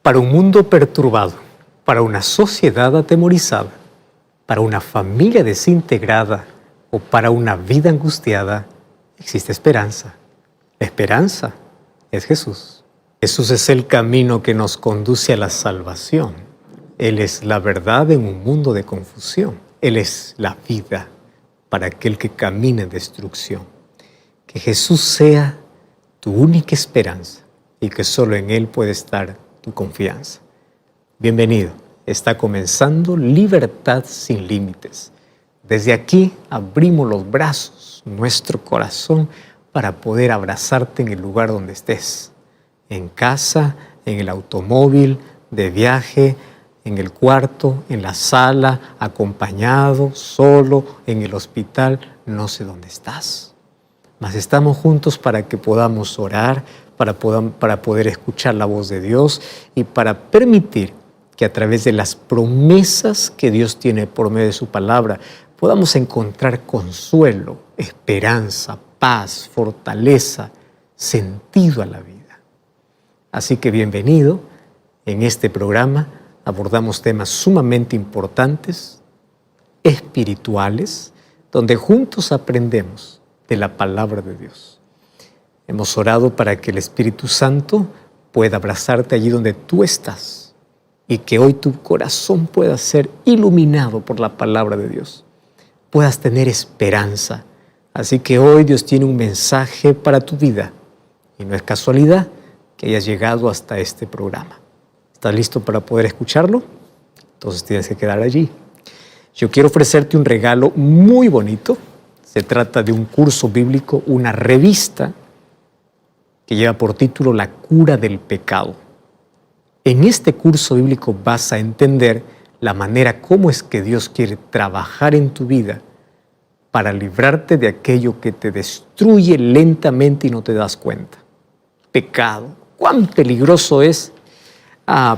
Para un mundo perturbado, para una sociedad atemorizada, para una familia desintegrada o para una vida angustiada, existe esperanza. La esperanza es Jesús. Jesús es el camino que nos conduce a la salvación. Él es la verdad en un mundo de confusión. Él es la vida para aquel que camina en destrucción. Que Jesús sea tu única esperanza y que solo en Él puede estar tu confianza. Bienvenido. Está comenzando Libertad sin Límites. Desde aquí abrimos los brazos, nuestro corazón, para poder abrazarte en el lugar donde estés. En casa, en el automóvil, de viaje, en el cuarto, en la sala, acompañado, solo, en el hospital, no sé dónde estás. Mas estamos juntos para que podamos orar, para poder escuchar la voz de Dios y para permitir que a través de las promesas que Dios tiene por medio de su palabra, podamos encontrar consuelo, esperanza, paz, fortaleza, sentido a la vida. Así que bienvenido. En este programa abordamos temas sumamente importantes, espirituales, donde juntos aprendemos de la palabra de Dios. Hemos orado para que el Espíritu Santo pueda abrazarte allí donde tú estás y que hoy tu corazón pueda ser iluminado por la palabra de Dios. Puedas tener esperanza. Así que hoy Dios tiene un mensaje para tu vida y no es casualidad que hayas llegado hasta este programa. ¿Estás listo para poder escucharlo? Entonces tienes que quedar allí. Yo quiero ofrecerte un regalo muy bonito. Se trata de un curso bíblico, una revista que lleva por título La cura del pecado. En este curso bíblico vas a entender la manera cómo es que Dios quiere trabajar en tu vida para librarte de aquello que te destruye lentamente y no te das cuenta. Pecado, cuán peligroso es.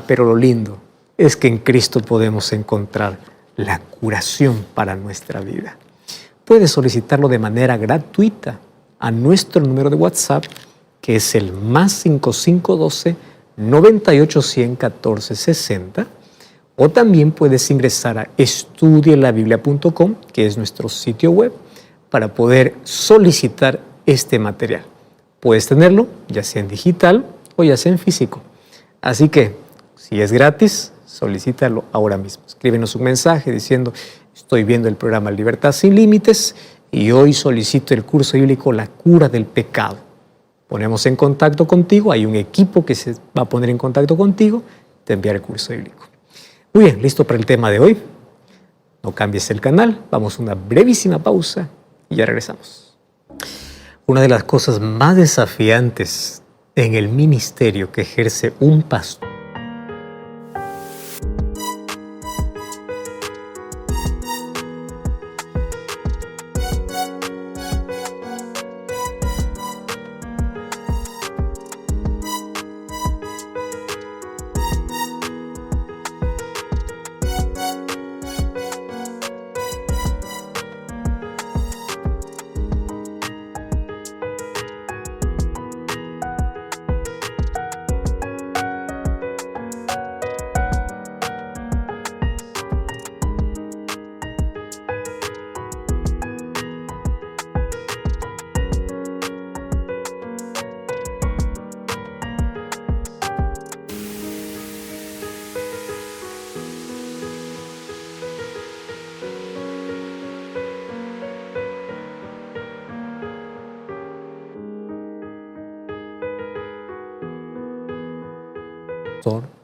Pero lo lindo es que en Cristo podemos encontrar la curación para nuestra vida. Puedes solicitarlo de manera gratuita a nuestro número de WhatsApp, que es el +5512 9810 1460, o también puedes ingresar a estudielabiblia.com, que es nuestro sitio web, para poder solicitar este material. Puedes tenerlo ya sea en digital o ya sea en físico. Así que, si es gratis, solicítalo ahora mismo. Escríbenos un mensaje diciendo: estoy viendo el programa Libertad sin Límites y hoy solicito el curso bíblico La cura del pecado. Ponemos en contacto contigo, hay un equipo que se va a poner en contacto contigo, te enviará el curso bíblico. Muy bien, listo para el tema de hoy. No cambies el canal, vamos a una brevísima pausa y ya regresamos. Una de las cosas más desafiantes en el ministerio que ejerce un pastor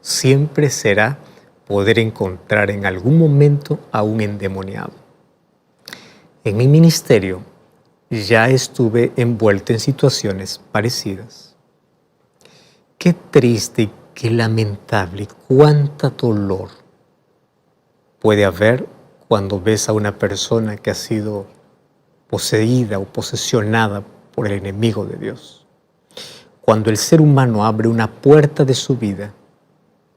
siempre será poder encontrar en algún momento a un endemoniado. En mi ministerio ya estuve envuelto en situaciones parecidas. Qué triste y qué lamentable, cuánto dolor puede haber cuando ves a una persona que ha sido poseída o posesionada por el enemigo de Dios. Cuando el ser humano abre una puerta de su vida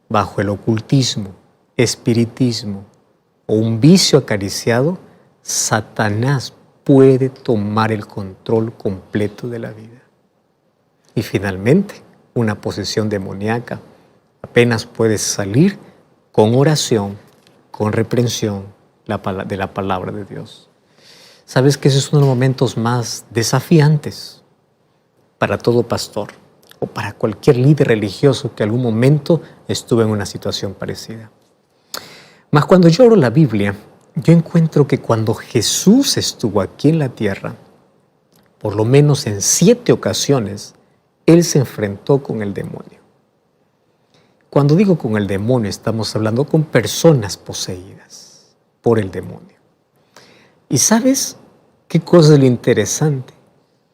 bajo el ocultismo, espiritismo o un vicio acariciado, Satanás puede tomar el control completo de la vida. Y finalmente, una posesión demoníaca Apenas puedes salir con oración, con reprensión de la palabra de Dios. Sabes que ese es uno de los momentos más desafiantes para todo pastor o para cualquier líder religioso que en algún momento estuvo en una situación parecida. Mas cuando yo oro la Biblia, yo encuentro que cuando Jesús estuvo aquí en la tierra, por lo menos en 7 ocasiones, Él se enfrentó con el demonio. Cuando digo con el demonio, estamos hablando con personas poseídas por el demonio. ¿Y sabes qué cosa es lo interesante?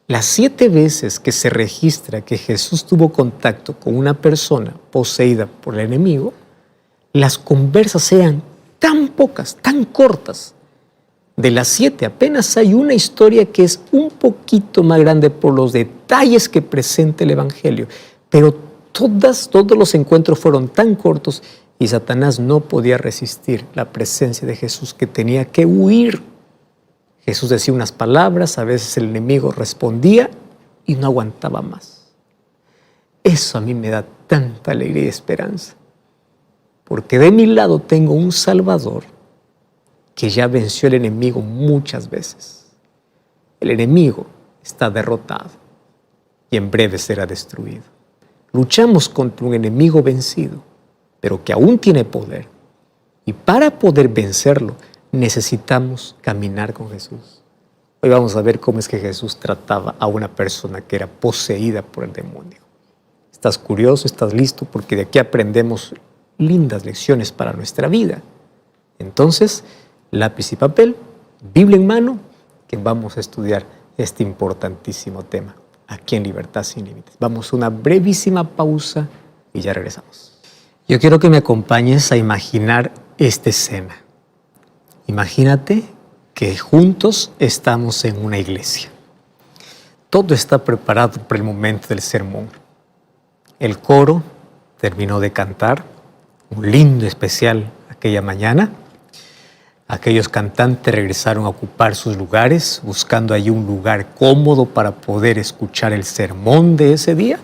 Las 7 veces que se registra que Jesús tuvo contacto con una persona poseída por el enemigo, las conversas eran tan pocas, tan cortas. De las 7 apenas hay una historia que es un poquito más grande por los detalles que presenta el Evangelio, pero todos los encuentros fueron tan cortos y Satanás no podía resistir la presencia de Jesús, que tenía que huir. Jesús decía unas palabras, a veces el enemigo respondía y no aguantaba más. Eso a mí me da tanta alegría y esperanza, porque de mi lado tengo un Salvador que ya venció al enemigo muchas veces. El enemigo está derrotado y en breve será destruido. Luchamos contra un enemigo vencido, pero que aún tiene poder. Y para poder vencerlo, necesitamos caminar con Jesús. Hoy vamos a ver cómo es que Jesús trataba a una persona que era poseída por el demonio. ¿Estás curioso? ¿Estás listo? Porque de aquí aprendemos lindas lecciones para nuestra vida. Entonces, lápiz y papel, Biblia en mano, que vamos a estudiar este importantísimo tema aquí en Libertad Sin Límites. Vamos a una brevísima pausa y ya regresamos. Yo quiero que me acompañes a imaginar esta escena. Imagínate que juntos estamos en una iglesia. Todo está preparado para el momento del sermón. El coro terminó de cantar, un lindo especial aquella mañana. Aquellos cantantes regresaron a ocupar sus lugares, buscando allí un lugar cómodo para poder escuchar el sermón de ese día.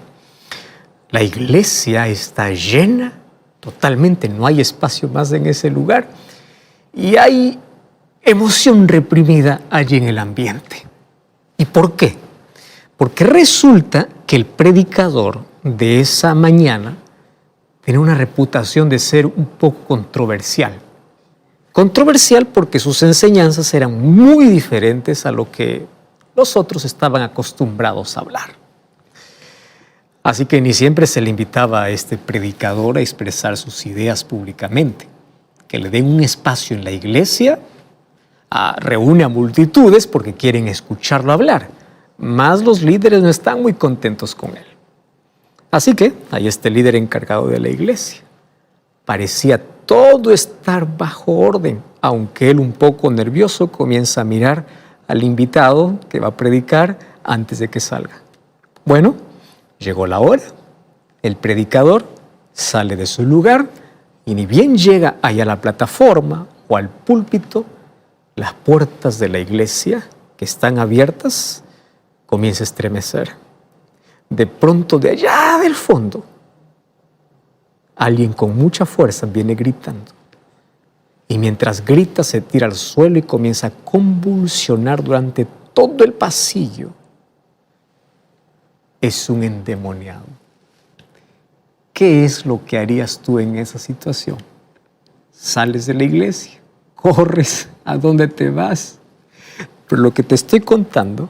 La iglesia está llena, totalmente, no hay espacio más en ese lugar. Y hay emoción reprimida allí en el ambiente. ¿Y por qué? Porque resulta que el predicador de esa mañana tiene una reputación de ser un poco controversial. Controversial porque sus enseñanzas eran muy diferentes a lo que los otros estaban acostumbrados a hablar. Así que ni siempre se le invitaba a este predicador a expresar sus ideas públicamente. Que le den un espacio en la iglesia, reúne a multitudes porque quieren escucharlo hablar. Mas los líderes no están muy contentos con él. Así que ahí está el líder encargado de la iglesia. Parecía todo estar bajo orden, aunque él, un poco nervioso, comienza a mirar al invitado que va a predicar antes de que salga. Bueno, llegó la hora, el predicador sale de su lugar y ni bien llega allá a la plataforma o al púlpito, las puertas de la iglesia que están abiertas comienzan a estremecer. De pronto, de allá del fondo, alguien con mucha fuerza viene gritando. Y mientras grita, se tira al suelo y comienza a convulsionar durante todo el pasillo. Es un endemoniado. ¿Qué es lo que harías tú en esa situación? Sales de la iglesia, corres, ¿a dónde te vas? Pero lo que te estoy contando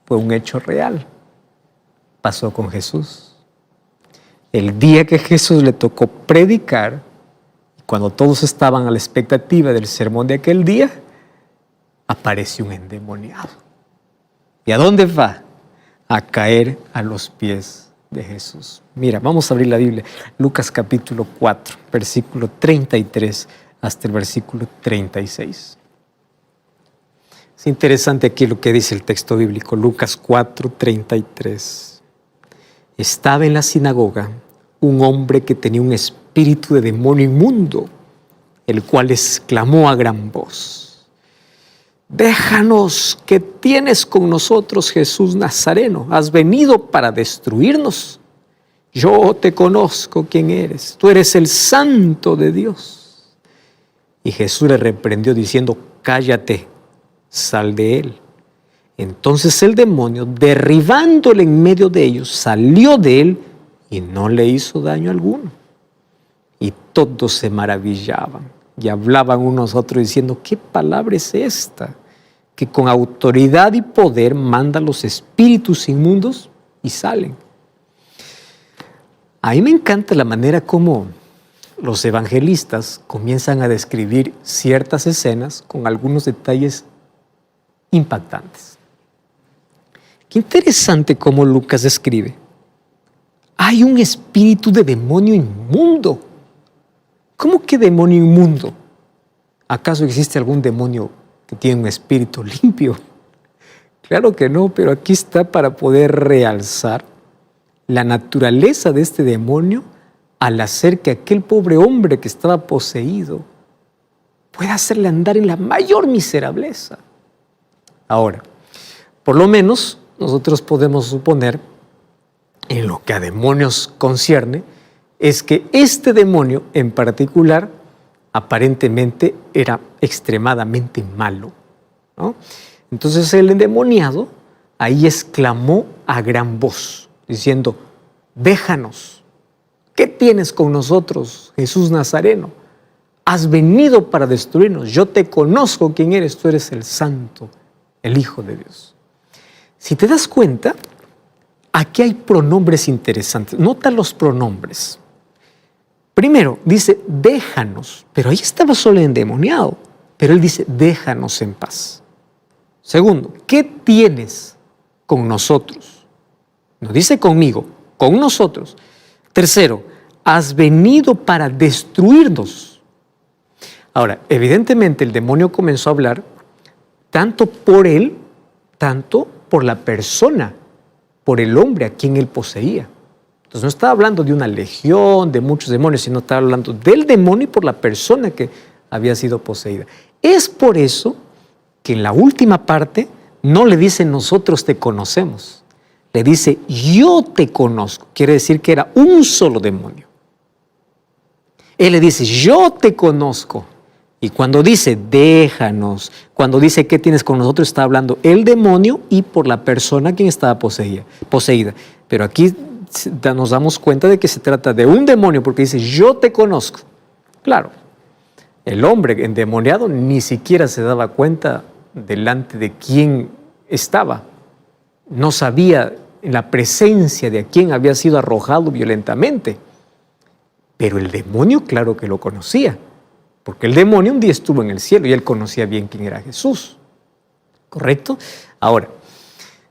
fue un hecho real. Pasó con Jesús. El día que Jesús le tocó predicar, cuando todos estaban a la expectativa del sermón de aquel día, apareció un endemoniado. ¿Y a dónde va? A caer a los pies de Jesús. Mira, vamos a abrir la Biblia. Lucas capítulo 4, versículo 33 hasta el versículo 36. Es interesante aquí lo que dice el texto bíblico. Lucas 4, 33. Estaba en la sinagoga un hombre que tenía un espíritu de demonio inmundo, el cual exclamó a gran voz: déjanos, ¿qué tienes con nosotros, Jesús Nazareno? ¿Has venido para destruirnos? yo te conozco quién eres, tú eres el Santo de Dios. Y Jesús le reprendió diciendo, cállate, sal de él. Entonces el demonio, derribándole en medio de ellos, salió de él y no le hizo daño alguno. Y todos se maravillaban y hablaban unos a otros diciendo, ¿qué palabra es esta? Que con autoridad y poder manda los espíritus inmundos y salen. A mí me encanta la manera como los evangelistas comienzan a describir ciertas escenas con algunos detalles impactantes. Qué interesante cómo Lucas describe. Hay un espíritu de demonio inmundo. ¿Cómo que demonio inmundo? ¿Acaso existe algún demonio que tiene un espíritu limpio? Claro que no, pero aquí está para poder realzar la naturaleza de este demonio al hacer que aquel pobre hombre que estaba poseído pueda hacerle andar en la mayor miserableza. Ahora, por lo menos nosotros podemos suponer, en lo que a demonios concierne, es que este demonio en particular aparentemente era extremadamente malo, ¿no? Entonces el endemoniado ahí exclamó a gran voz, diciendo, déjanos, ¿qué tienes con nosotros, Jesús Nazareno? Has venido para destruirnos, yo te conozco quién eres, tú eres el Santo, el Hijo de Dios. Si te das cuenta, aquí hay pronombres interesantes. Nota los pronombres. Primero, dice, déjanos, pero ahí estaba solo endemoniado, pero él dice, déjanos en paz. Segundo, ¿qué tienes con nosotros? No dice conmigo, con nosotros. Tercero, has venido para destruirnos. Ahora, evidentemente el demonio comenzó a hablar tanto por él, tanto por la persona, por el hombre a quien él poseía. Entonces no estaba hablando de una legión, de muchos demonios, sino estaba hablando del demonio y por la persona que había sido poseída. Es por eso que en la última parte no le dice nosotros te conocemos, le dice yo te conozco. Quiere decir que era un solo demonio. Él le dice yo te conozco. Y cuando dice déjanos, cuando dice qué tienes con nosotros, está hablando el demonio y por la persona quien estaba poseída. Pero aquí nos damos cuenta de que se trata de un demonio porque dice yo te conozco. Claro, el hombre endemoniado ni siquiera se daba cuenta delante de quién estaba. No sabía la presencia de quién había sido arrojado violentamente. Pero el demonio claro que lo conocía. Porque el demonio un día estuvo en el cielo y él conocía bien quién era Jesús. ¿Correcto? Ahora,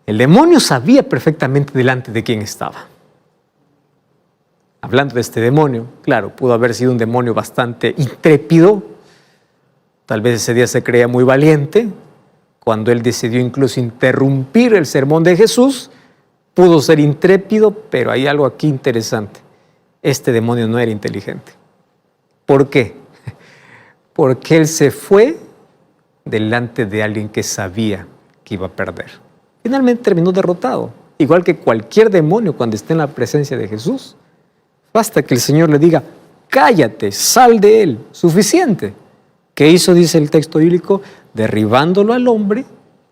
el demonio sabía perfectamente delante de quién estaba. Hablando de este demonio, claro, pudo haber sido un demonio bastante intrépido. Tal vez ese día se creía muy valiente. Cuando él decidió incluso interrumpir el sermón de Jesús, pudo ser intrépido, pero hay algo aquí interesante. Este demonio no era inteligente. ¿Por qué? Porque él se fue delante de alguien que sabía que iba a perder. Finalmente terminó derrotado, igual que cualquier demonio cuando esté en la presencia de Jesús. Basta que el Señor le diga, cállate, sal de él, suficiente. ¿Qué hizo, dice el texto bíblico? Derribándolo al hombre,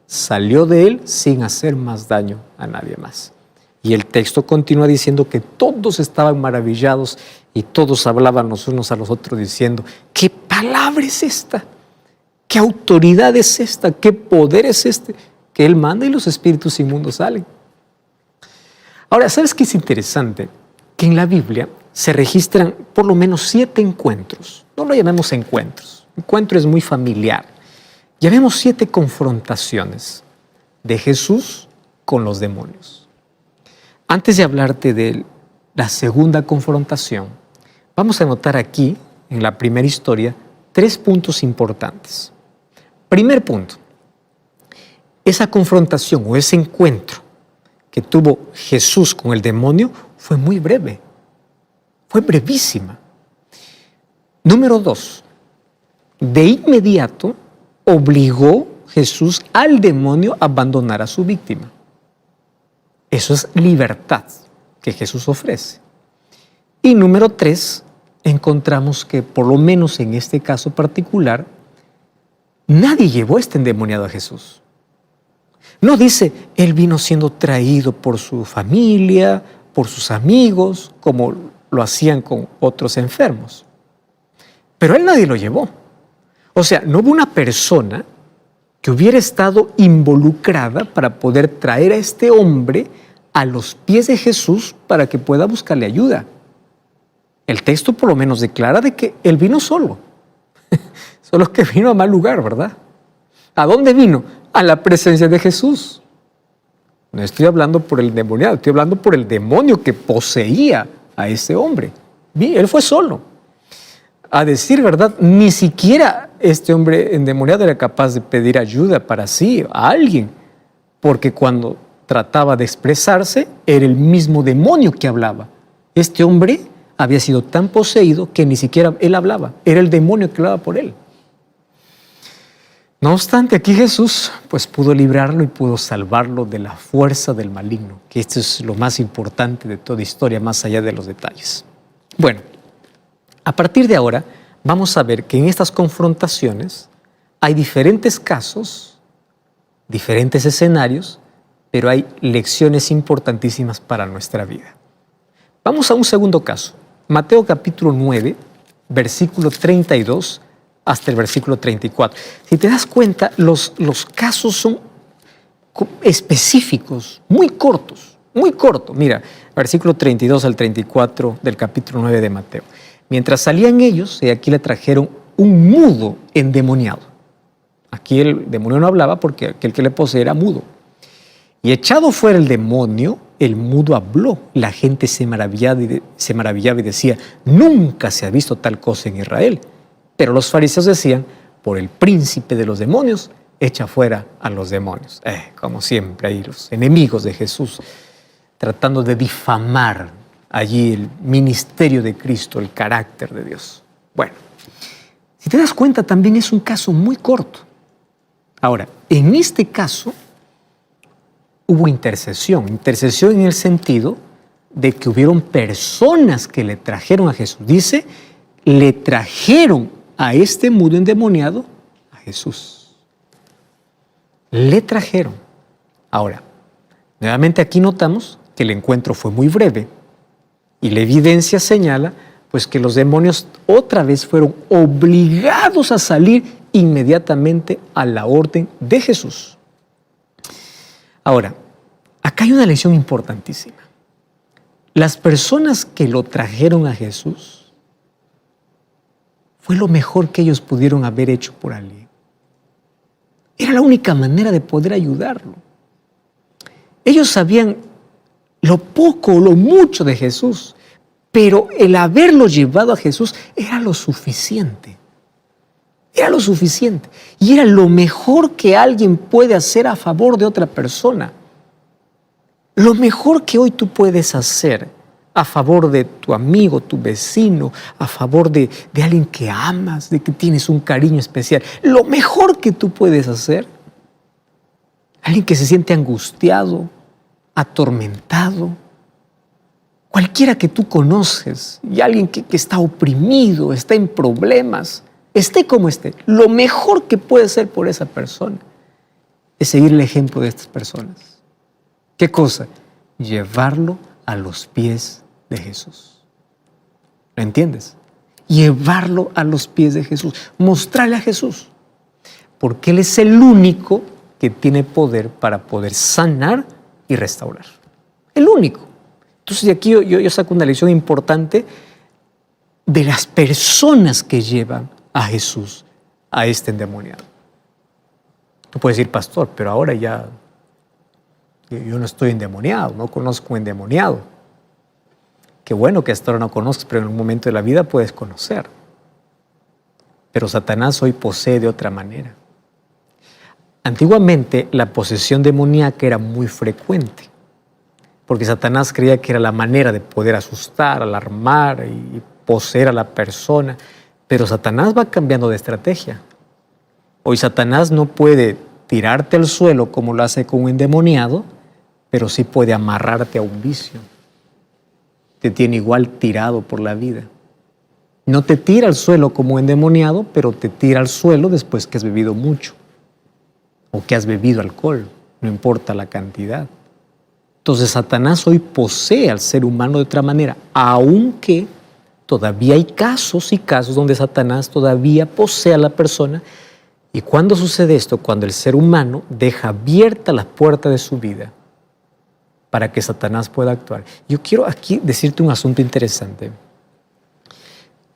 salió de él sin hacer más daño a nadie más. Y el texto continúa diciendo que todos estaban maravillados y todos hablaban los unos a los otros diciendo, ¿qué palabra es esta? ¿Qué autoridad es esta? ¿Qué poder es este? Que él manda y los espíritus inmundos salen. Ahora, ¿sabes qué es interesante? Que en la Biblia se registran por lo menos 7 encuentros. No lo llamemos encuentros. Encuentro es muy familiar. Llamemos 7 confrontaciones de Jesús con los demonios. Antes de hablarte de la segunda confrontación, vamos a anotar aquí, en la primera historia, 3 puntos importantes. Primer punto, esa confrontación o ese encuentro que tuvo Jesús con el demonio fue muy breve, fue brevísima. Número 2, de inmediato obligó Jesús al demonio a abandonar a su víctima. Eso es libertad que Jesús ofrece. Y número 3, encontramos que por lo menos en este caso particular, nadie llevó a este endemoniado a Jesús. No dice, él vino siendo traído por su familia, por sus amigos, como lo hacían con otros enfermos. Pero él nadie lo llevó. O sea, no hubo una persona que hubiera estado involucrada para poder traer a este hombre a los pies de Jesús para que pueda buscarle ayuda. El texto por lo menos declara de que él vino solo. Solo que vino a mal lugar, ¿verdad? ¿A dónde vino? A la presencia de Jesús. No estoy hablando por el endemoniado, estoy hablando por el demonio que poseía a ese hombre. Él fue solo. A decir verdad, ni siquiera este hombre endemoniado era capaz de pedir ayuda para sí, a alguien, porque cuando trataba de expresarse, era el mismo demonio que hablaba. Este hombre había sido tan poseído que ni siquiera él hablaba, era el demonio que hablaba por él. No obstante, aquí Jesús pues pudo librarlo y pudo salvarlo de la fuerza del maligno, que esto es lo más importante de toda historia, más allá de los detalles. Bueno, a partir de ahora vamos a ver que en estas confrontaciones hay diferentes casos, diferentes escenarios, pero hay lecciones importantísimas para nuestra vida. Vamos a un segundo caso, Mateo capítulo 9, versículo 32 hasta el versículo 34. Si te das cuenta, los casos son específicos, muy cortos, muy cortos. Mira, versículo 32 al 34 del capítulo 9 de Mateo. Mientras salían ellos, y aquí le trajeron un mudo endemoniado. Aquí el demonio no hablaba porque aquel que le poseía era mudo. Y echado fuera el demonio, el mudo habló. La gente se maravillaba y decía, nunca se ha visto tal cosa en Israel. Pero los fariseos decían, por el príncipe de los demonios, echa fuera a los demonios. Como siempre, ahí los enemigos de Jesús, tratando de difamar allí el ministerio de Cristo, el carácter de Dios. Bueno, si te das cuenta, también es un caso muy corto. Ahora, en este caso hubo intercesión en el sentido de que hubieron personas que le trajeron a Jesús. Dice, le trajeron a este mudo endemoniado a Jesús. Le trajeron. Ahora, nuevamente aquí notamos que el encuentro fue muy breve y la evidencia señala pues que los demonios otra vez fueron obligados a salir inmediatamente a la orden de Jesús. Ahora, acá hay una lección importantísima. Las personas que lo trajeron a Jesús fue lo mejor que ellos pudieron haber hecho por alguien. Era la única manera de poder ayudarlo. Ellos sabían lo poco o lo mucho de Jesús, pero el haberlo llevado a Jesús era lo suficiente. Era lo suficiente. Y era lo mejor que alguien puede hacer a favor de otra persona. Lo mejor que hoy tú puedes hacer a favor de tu amigo, tu vecino, a favor de alguien que amas, de que tienes un cariño especial. Lo mejor que tú puedes hacer, alguien que se siente angustiado, atormentado, cualquiera que tú conoces, y alguien que está oprimido, está en problemas, esté como esté, lo mejor que puede hacer por esa persona es seguir el ejemplo de estas personas. ¿Qué cosa? Llevarlo a los pies de Jesús. ¿Lo entiendes? Llevarlo a los pies de Jesús, mostrarle a Jesús, porque Él es el único que tiene poder para poder sanar y restaurar. El único. Entonces de aquí yo saco una lección importante de las personas que llevan a Jesús a este endemoniado. Tú puedes decir, pastor, pero ahora ya yo no estoy endemoniado, no conozco un endemoniado. Qué bueno que hasta ahora no conozcas, pero en un momento de la vida puedes conocer. Pero Satanás hoy posee de otra manera. Antiguamente la posesión demoníaca era muy frecuente, porque Satanás creía que era la manera de poder asustar, alarmar y poseer a la persona. Pero Satanás va cambiando de estrategia. Hoy Satanás no puede tirarte al suelo como lo hace con un endemoniado, pero sí puede amarrarte a un vicio. te tiene igual tirado por la vida. No te tira al suelo como endemoniado, pero te tira al suelo después que has bebido mucho o que has bebido alcohol, no importa la cantidad. Entonces Satanás hoy posee al ser humano de otra manera, aunque todavía hay casos y casos donde Satanás todavía posee a la persona. ¿Y cuándo sucede esto? Cuando el ser humano deja abierta la puerta de su vida para que Satanás pueda actuar. Yo quiero aquí decirte un asunto interesante.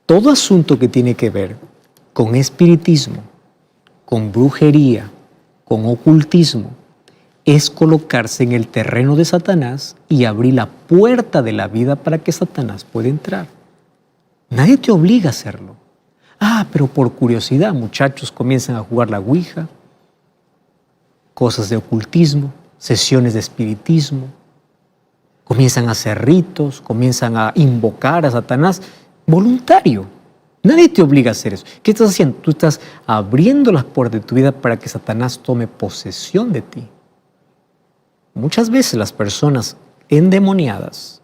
Todo asunto que tiene que ver con espiritismo, con brujería, con ocultismo, es colocarse en el terreno de Satanás y abrir la puerta de la vida para que Satanás pueda entrar. Nadie te obliga a hacerlo. Pero por curiosidad, muchachos comienzan a jugar la ouija, cosas de ocultismo, sesiones de espiritismo, comienzan a hacer ritos, comienzan a invocar a Satanás. Voluntario. Nadie te obliga a hacer eso. ¿Qué estás haciendo? Tú estás abriendo las puertas de tu vida para que Satanás tome posesión de ti. Muchas veces las personas endemoniadas,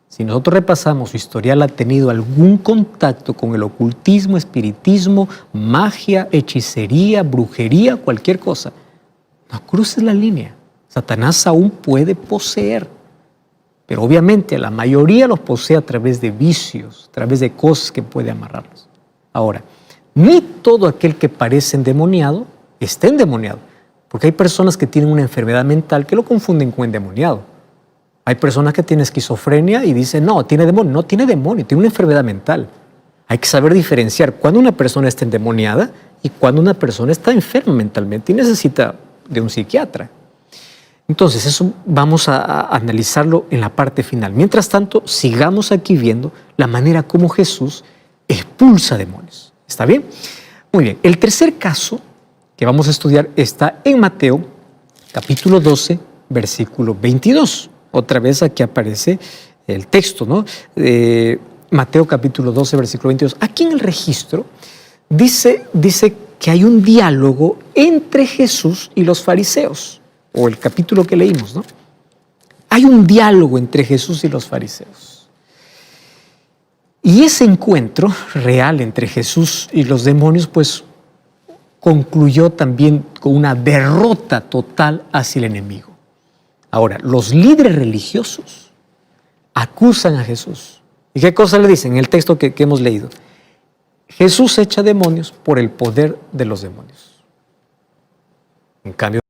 si nosotros repasamos su historial, ha tenido algún contacto con el ocultismo, espiritismo, magia, hechicería, brujería, cualquier cosa. No cruces la línea. Satanás aún puede poseer. Pero obviamente la mayoría los posee a través de vicios, a través de cosas que puede amarrarlos. Ahora, ni todo aquel que parece endemoniado está endemoniado. Porque hay personas que tienen una enfermedad mental que lo confunden con endemoniado. Hay personas que tienen esquizofrenia y dicen, no, tiene demonio. No tiene demonio, tiene una enfermedad mental. Hay que saber diferenciar cuando una persona está endemoniada y cuando una persona está enferma mentalmente y necesita de un psiquiatra. Entonces, eso vamos a analizarlo en la parte final. Mientras tanto, sigamos aquí viendo la manera como Jesús expulsa demonios. ¿Está bien? Muy bien. El tercer caso que vamos a estudiar está en Mateo, capítulo 12, versículo 22. Otra vez aquí aparece el texto, ¿no? Mateo, capítulo 12, versículo 22. Aquí en el registro dice que hay un diálogo entre Jesús y los fariseos. O el capítulo que leímos, ¿no? Hay un diálogo entre Jesús y los fariseos. Y ese encuentro real entre Jesús y los demonios, pues, concluyó también con una derrota total hacia el enemigo. Ahora, los líderes religiosos acusan a Jesús. ¿Y qué cosa le dicen en el texto que hemos leído? Jesús echa demonios por el poder de los demonios. En cambio,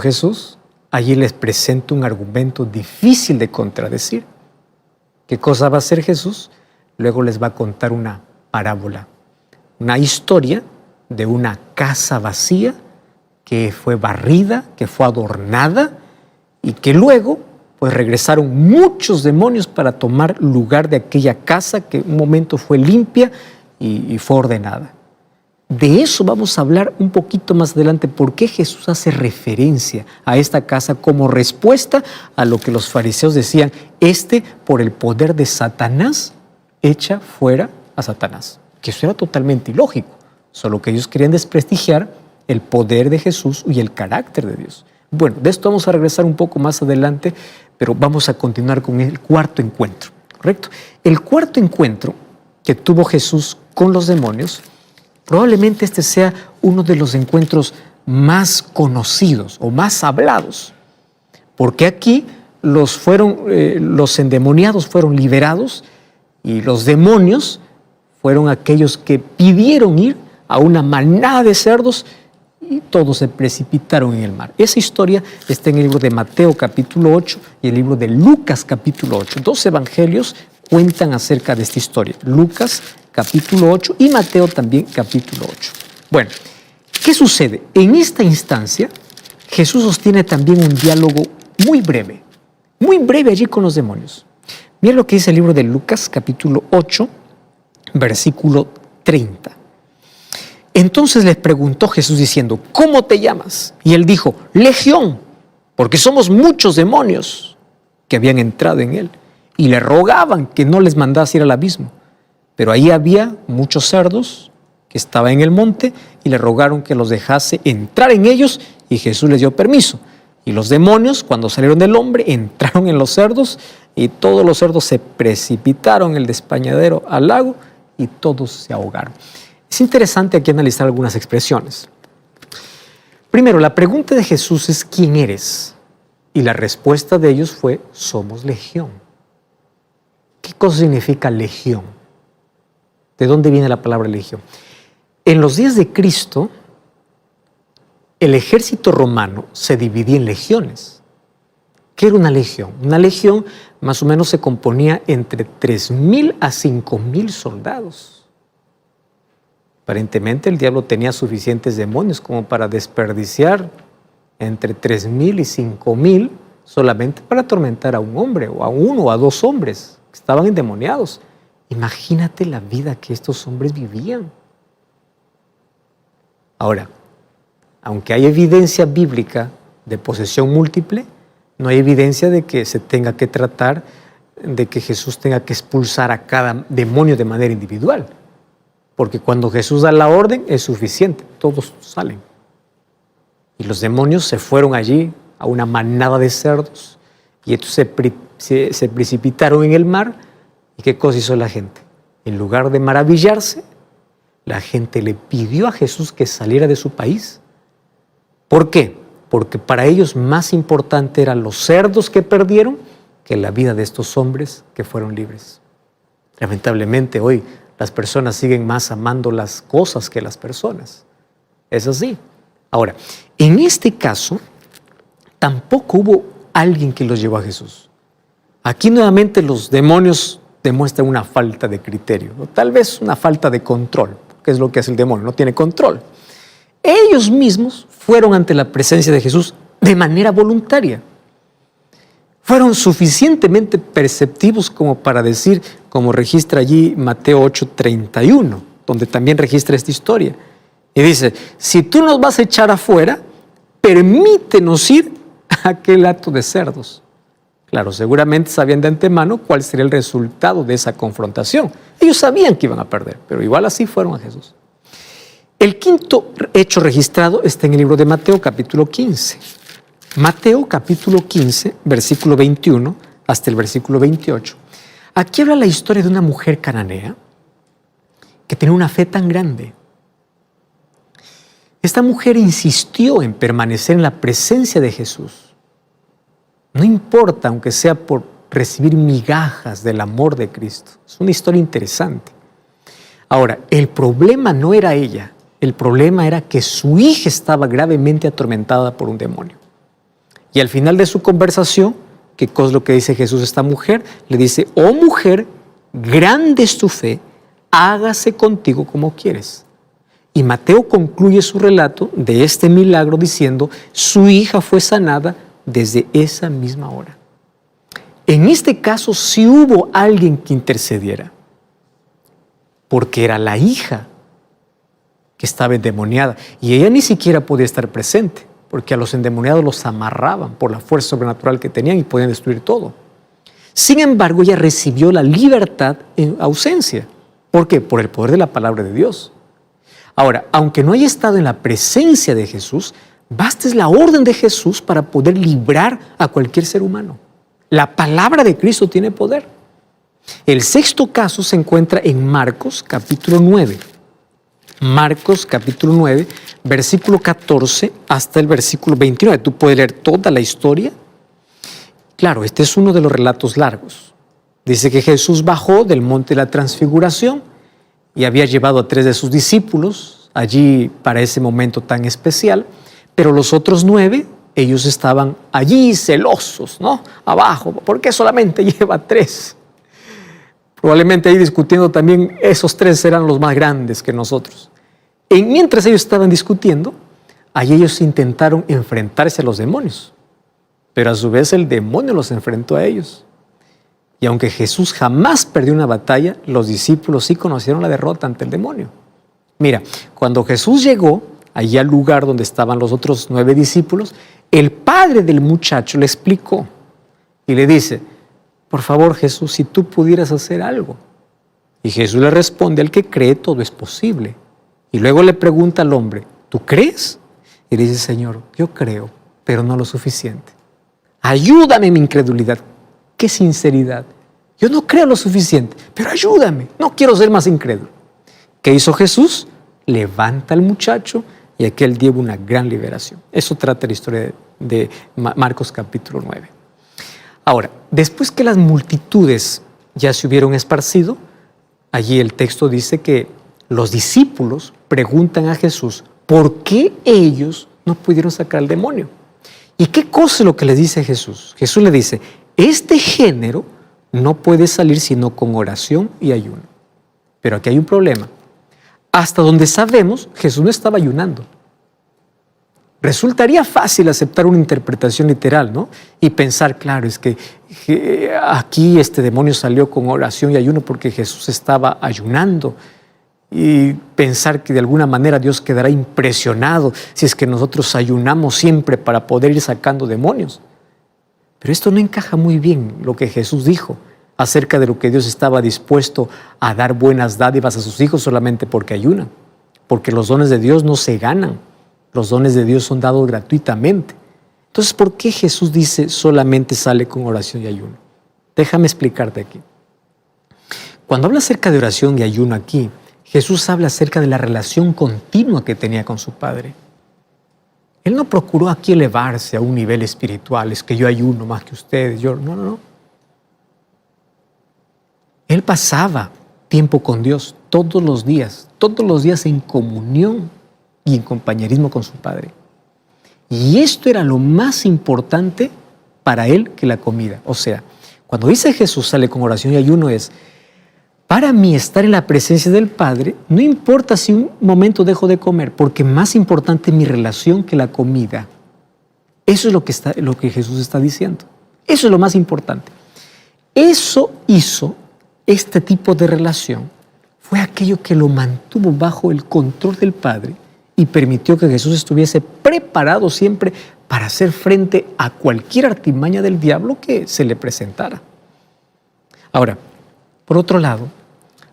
Jesús allí les presenta un argumento difícil de contradecir. ¿Qué cosa va a hacer Jesús? Luego les va a contar una parábola, una historia de una casa vacía que fue barrida, que fue adornada y que luego pues regresaron muchos demonios para tomar lugar de aquella casa que en un momento fue limpia y fue ordenada. De eso vamos a hablar un poquito más adelante, por qué Jesús hace referencia a esta casa como respuesta a lo que los fariseos decían, por el poder de Satanás, echa fuera a Satanás. Que eso era totalmente ilógico, solo que ellos querían desprestigiar el poder de Jesús y el carácter de Dios. Bueno, de esto vamos a regresar un poco más adelante, pero vamos a continuar con el cuarto encuentro, ¿correcto? El cuarto encuentro que tuvo Jesús con los demonios, probablemente este sea uno de los encuentros más conocidos o más hablados, porque aquí los endemoniados fueron liberados y los demonios fueron aquellos que pidieron ir a una manada de cerdos y todos se precipitaron en el mar. Esa historia está en el libro de Mateo capítulo 8 y el libro de Lucas capítulo 8. Dos evangelios cuentan acerca de esta historia. Lucas capítulo 8 y Mateo también capítulo 8. Bueno, ¿qué sucede? En esta instancia, Jesús sostiene también un diálogo muy breve allí con los demonios. Mira lo que dice el libro de Lucas capítulo 8, versículo 30. Entonces les preguntó Jesús diciendo, ¿cómo te llamas? Y él dijo, Legión, porque somos muchos demonios que habían entrado en él. Y le rogaban que no les mandase ir al abismo. Pero ahí había muchos cerdos que estaban en el monte y le rogaron que los dejase entrar en ellos y Jesús les dio permiso. Y los demonios, cuando salieron del hombre, entraron en los cerdos y todos los cerdos se precipitaron en el despeñadero al lago y todos se ahogaron. Es interesante aquí analizar algunas expresiones. Primero, la pregunta de Jesús es ¿quién eres? Y la respuesta de ellos fue somos legión. ¿Qué cosa significa legión? ¿De dónde viene la palabra legión? En los días de Cristo, el ejército romano se dividía en legiones. ¿Qué era una legión? Una legión más o menos se componía entre 3,000 a 5,000 soldados. Aparentemente el diablo tenía suficientes demonios como para desperdiciar entre 3,000 y 5,000 solamente para atormentar a un hombre o a uno o a dos hombres que estaban endemoniados. Imagínate la vida que estos hombres vivían. Ahora, aunque hay evidencia bíblica de posesión múltiple, no hay evidencia de que se tenga que tratar de que Jesús tenga que expulsar a cada demonio de manera individual. Porque cuando Jesús da la orden es suficiente, todos salen. Y los demonios se fueron allí a una manada de cerdos y estos se precipitaron en el mar. ¿Y qué cosa hizo la gente? En lugar de maravillarse, la gente le pidió a Jesús que saliera de su país. ¿Por qué? Porque para ellos más importante eran los cerdos que perdieron que la vida de estos hombres que fueron libres. Lamentablemente hoy las personas siguen más amando las cosas que las personas. Es así. Ahora, en este caso, tampoco hubo alguien que los llevó a Jesús. Aquí nuevamente los demonios demuestran una falta de criterio, o tal vez una falta de control, que es lo que hace el demonio, no tiene control. Ellos mismos fueron ante la presencia de Jesús de manera voluntaria. Fueron suficientemente perceptivos como para decir, como registra allí Mateo 8:31, donde también registra esta historia. Y dice, si tú nos vas a echar afuera, permítenos ir a aquel hato de cerdos. Claro, seguramente sabían de antemano cuál sería el resultado de esa confrontación. Ellos sabían que iban a perder, pero igual así fueron a Jesús. El quinto hecho registrado está en el libro de Mateo, capítulo 15. Mateo, capítulo 15, versículo 21 hasta el versículo 28. Aquí habla la historia de una mujer cananea que tenía una fe tan grande. Esta mujer insistió en permanecer en la presencia de Jesús. No importa, aunque sea por recibir migajas del amor de Cristo. Es una historia interesante. Ahora, el problema no era ella. El problema era que su hija estaba gravemente atormentada por un demonio. Y al final de su conversación, ¿qué cosa es lo que dice Jesús a esta mujer? Le dice, oh mujer, grande es tu fe, hágase contigo como quieres. Y Mateo concluye su relato de este milagro diciendo, su hija fue sanada desde esa misma hora. En este caso sí hubo alguien que intercediera, porque era la hija que estaba endemoniada y ella ni siquiera podía estar presente, porque a los endemoniados los amarraban por la fuerza sobrenatural que tenían y podían destruir todo. Sin embargo, ella recibió la libertad en ausencia. ¿Por qué? Por el poder de la palabra de Dios. Ahora, aunque no haya estado en la presencia de Jesús, basta es la orden de Jesús para poder librar a cualquier ser humano. La palabra de Cristo tiene poder. El sexto caso se encuentra en Marcos capítulo 9. Marcos capítulo 9, versículo 14 hasta el versículo 29. Tú puedes leer toda la historia. Claro, este es uno de los relatos largos. Dice que Jesús bajó del monte de la Transfiguración y había llevado a 3 de sus discípulos allí para ese momento tan especial, pero los otros 9, ellos estaban allí celosos, ¿no? Abajo, ¿por qué solamente lleva 3? Probablemente ahí discutiendo también, esos 3 eran los más grandes que nosotros. Y mientras ellos estaban discutiendo, allí ellos intentaron enfrentarse a los demonios, pero a su vez el demonio los enfrentó a ellos. Y aunque Jesús jamás perdió una batalla, los discípulos sí conocieron la derrota ante el demonio. Mira, cuando Jesús llegó allí al lugar donde estaban los otros 9 discípulos, el padre del muchacho le explicó y le dice: por favor, Jesús, si tú pudieras hacer algo. Y Jesús le responde: al que cree, todo es posible. Y luego le pregunta al hombre: ¿tú crees? Y le dice: Señor, yo creo, pero no lo suficiente. Ayúdame en mi incredulidad. ¡Qué sinceridad! Yo no creo lo suficiente, pero ayúdame. No quiero ser más incrédulo. ¿Qué hizo Jesús? Levanta al muchacho y aquel lleva una gran liberación. Eso trata la historia de Marcos capítulo 9. Ahora, después que las multitudes ya se hubieron esparcido, allí el texto dice que los discípulos preguntan a Jesús por qué ellos no pudieron sacar al demonio. ¿Y qué cosa es lo que les dice Jesús? Jesús le dice: este género no puede salir sino con oración y ayuno. Pero aquí hay un problema. Hasta donde sabemos, Jesús no estaba ayunando. Resultaría fácil aceptar una interpretación literal, ¿no? Y pensar, claro, es que aquí este demonio salió con oración y ayuno porque Jesús estaba ayunando. Y pensar que de alguna manera Dios quedará impresionado si es que nosotros ayunamos siempre para poder ir sacando demonios. Pero esto no encaja muy bien lo que Jesús dijo acerca de lo que Dios estaba dispuesto a dar buenas dádivas a sus hijos solamente porque ayunan. Porque los dones de Dios no se ganan, los dones de Dios son dados gratuitamente. Entonces, ¿por qué Jesús dice solamente sale con oración y ayuno? Déjame explicarte aquí. Cuando habla acerca de oración y ayuno aquí, Jesús habla acerca de la relación continua que tenía con su Padre. Él no procuró aquí elevarse a un nivel espiritual, es que yo ayuno más que ustedes. No. Él pasaba tiempo con Dios todos los días en comunión y en compañerismo con su Padre. Y esto era lo más importante para él que la comida. O sea, cuando dice Jesús sale con oración y ayuno es: para mí estar en la presencia del Padre, no importa si un momento dejo de comer, porque más importante es mi relación que la comida. Eso es lo que Jesús está diciendo. Eso es lo más importante. Eso hizo este tipo de relación. Fue aquello que lo mantuvo bajo el control del Padre y permitió que Jesús estuviese preparado siempre para hacer frente a cualquier artimaña del diablo que se le presentara. Ahora, por otro lado,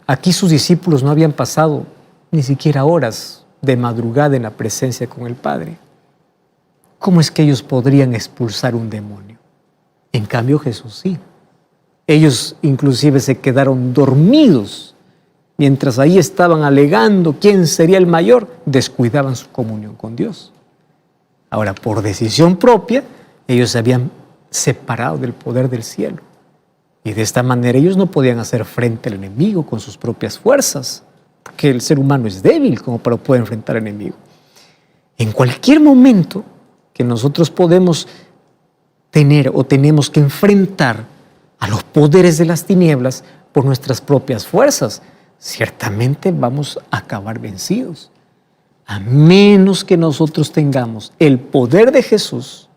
aquí sus discípulos no habían pasado ni siquiera horas de madrugada en la presencia con el Padre. ¿Cómo es que ellos podrían expulsar un demonio? En cambio, Jesús sí. Ellos inclusive se quedaron dormidos. Mientras ahí estaban alegando quién sería el mayor, descuidaban su comunión con Dios. Ahora, por decisión propia, ellos se habían separado del poder del cielo. Y de esta manera ellos no podían hacer frente al enemigo con sus propias fuerzas, porque el ser humano es débil como para poder enfrentar al enemigo. En cualquier momento que nosotros podemos tener o tenemos que enfrentar a los poderes de las tinieblas por nuestras propias fuerzas, ciertamente vamos a acabar vencidos. A menos que nosotros tengamos el poder de Jesús,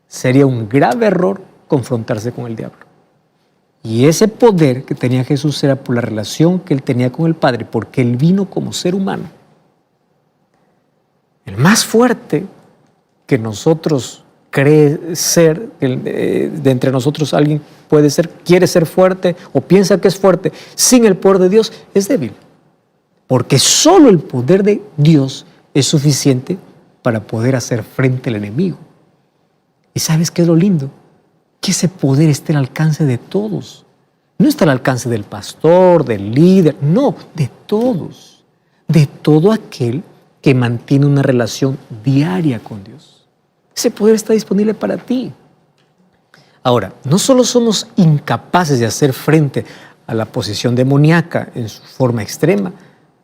sería un grave error confrontarse con el diablo. Y ese poder que tenía Jesús era por la relación que él tenía con el Padre, porque él vino como ser humano. El más fuerte que nosotros cree ser, de entre nosotros alguien puede ser, quiere ser fuerte o piensa que es fuerte, sin el poder de Dios es débil. Porque solo el poder de Dios es suficiente para poder hacer frente al enemigo. ¿Y sabes qué es lo lindo? Que ese poder esté al alcance de todos. No está al alcance del pastor, del líder, no, de todos. De todo aquel que mantiene una relación diaria con Dios. Ese poder está disponible para ti. Ahora, no solo somos incapaces de hacer frente a la posesión demoníaca en su forma extrema,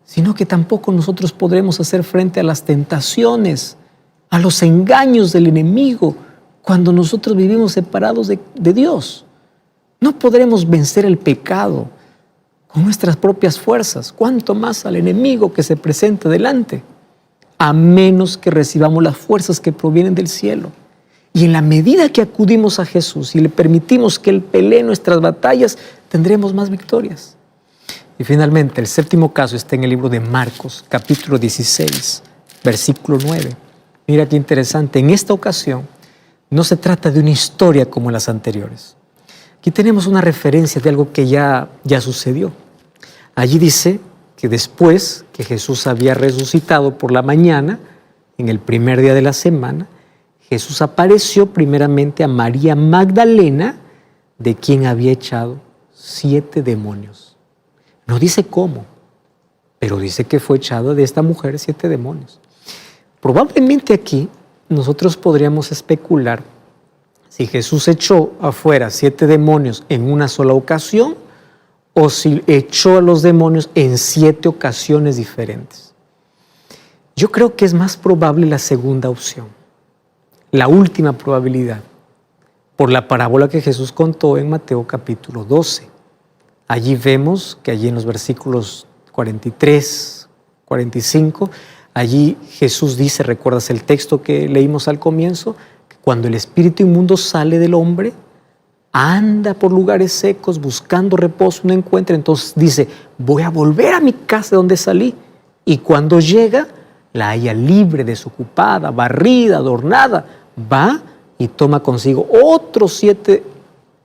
sino que tampoco nosotros podremos hacer frente a las tentaciones, a los engaños del enemigo, cuando nosotros vivimos separados de Dios. No podremos vencer el pecado con nuestras propias fuerzas, cuanto más al enemigo que se presenta delante, a menos que recibamos las fuerzas que provienen del cielo. Y en la medida que acudimos a Jesús y le permitimos que Él pelee nuestras batallas, tendremos más victorias. Y finalmente, el séptimo caso está en el libro de Marcos, capítulo 16, versículo 9. Mira qué interesante, en esta ocasión no se trata de una historia como las anteriores. Aquí tenemos una referencia de algo que ya sucedió. Allí dice que después que Jesús había resucitado por la mañana, en el primer día de la semana, Jesús apareció primeramente a María Magdalena, de quien había echado 7 demonios. No dice cómo, pero dice que fue echado de esta mujer 7 demonios. Probablemente aquí nosotros podríamos especular si Jesús echó afuera 7 demonios en una sola ocasión o si echó a los demonios en 7 ocasiones diferentes. Yo creo que es más probable la segunda opción, la última probabilidad, por la parábola que Jesús contó en Mateo capítulo 12. Allí vemos que allí en los versículos 43, 45, allí Jesús dice, ¿recuerdas el texto que leímos al comienzo? Que cuando el espíritu inmundo sale del hombre, anda por lugares secos buscando reposo, no encuentra. Entonces dice, voy a volver a mi casa de donde salí. Y cuando llega, la halla libre, desocupada, barrida, adornada. Va y toma consigo otros 7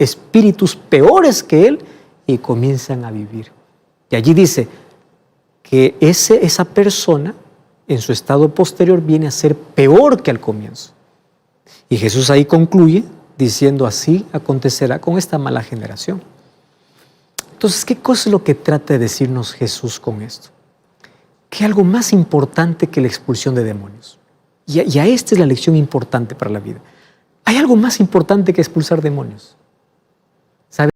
espíritus peores que él y comienzan a vivir. Y allí dice que esa persona en su estado posterior viene a ser peor que al comienzo. Y Jesús ahí concluye diciendo, así acontecerá con esta mala generación. Entonces, ¿qué cosa es lo que trata de decirnos Jesús con esto? Que hay algo más importante que la expulsión de demonios. Y a esta es la lección importante para la vida. Hay algo más importante que expulsar demonios.